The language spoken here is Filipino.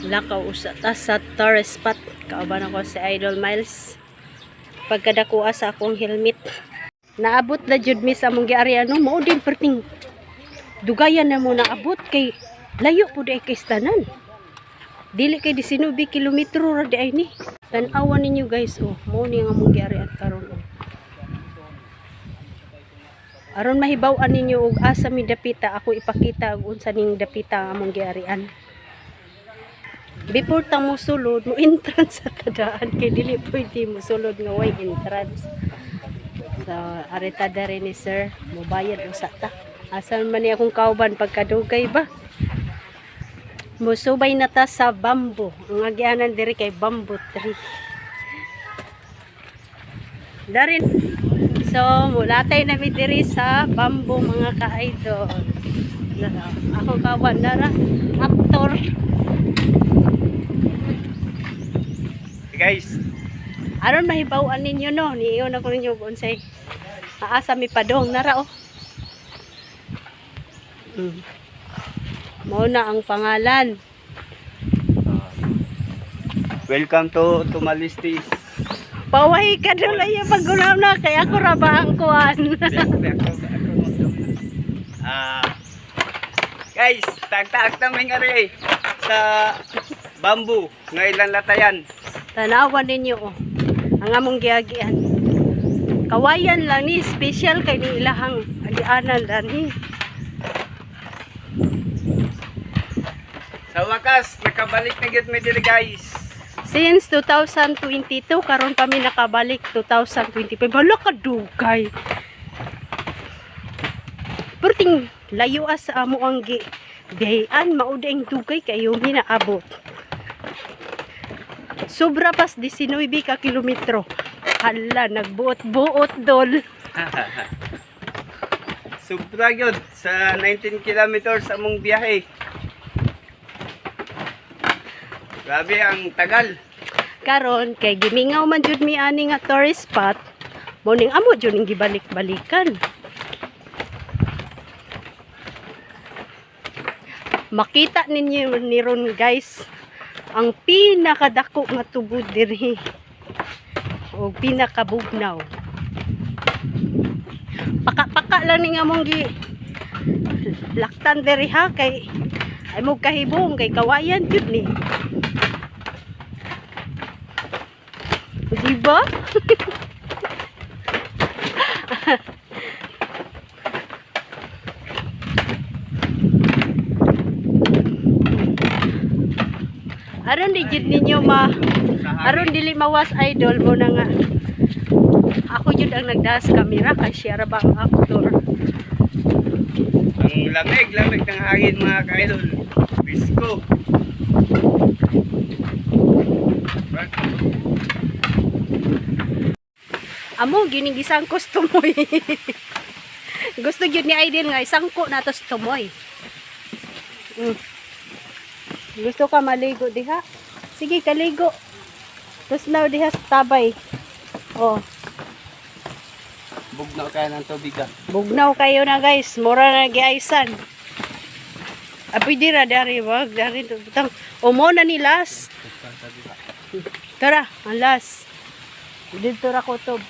Lakaw usa ta sa tourist spot. Kauban ako si Idol Miles. Pagkadakuha sa akong helmet. Naabot na jud mi sa among giarya no, mao din perting dugayan na mo naabot kay layo pud ay kay stanan. Dili kay 19 kilometro ra di ay ni. Tan-awan ninyo guys, oh, mao ni nga among giarya karon. Oh. Aron mahibaw-an ninyo og asa mi dapita, ako ipakita og unsa ning dapita among giarian. Before tang mo sulod, mo entrance sa tadaan kay dili pwede mo sulod nga way entrance. So, areta dere ni sir, mo bayad usa ta. Asan man ni akong kauban pagkadugay ba? Musubay na ta sa bamboo. Ang agianan diri kay bamboo tree. Darin. So, mulatay na mi diri sa bamboo mga ka-idol. Ako kauban dara, aktor. Guys, Aron mahibaw-an ninyo no, niiyon ako ninyo unsay aasa mi padong nara oh. Mao na ang pangalan. welcome to Tumalistis. Paway ka dula yung pagulaw na kay ako ra ba ang kuan. Guys, tagtaag namin ari sa bamboo nga ilang latayan. Tanawan ninyo oh. Ang among giagian. Kawayan lang ni, special kay ni ilahang agianan dani. Sa wakas, nakabalik na gyud mi diri guys. Since 2022 karon pa mi nakabalik 2025. Hala ka dugay. Perting layo sa amo ang gihayan mao daing dugay kayo mi naabot. Sobra pas 19 ka kilometro. Hala, nagbuot-buot dol. Sobra gyud sa 19 kilometers among biyahe. Grabe ang tagal. Karon kay gimingaw man jud mi ani nga tourist spot. Mo ning amo jud ning gibalik-balikan. Makita ninyo ni ron guys ang pinakadako nga tubod diri o pinakabugnaw. Paka-paka lang ni nga mong gi laktan diri ha kay ay mo kahibong kay kawayan jud ni. Diba? Aron di jud ninyo aron dili mawas idol mo na nga. Ako jud ang nagdas camera kay siya ra ba ang actor. Ang lamig ng hangin mga ka-idol. Bisko. Amo gining gisangkos tumoy. Gusto gyud ni idol nga isangko natos tumoy. Gusto ka maligo diha? Sige, kaligo. Tapos now diha sa tabay. Oh. Bugnaw kayo ng tubig ah. Bugnaw kayo na guys. Mura na giaisan. Pwede ra dari wag dari butang. Umo na ni las. Tara, ang las. Dito ra ko to.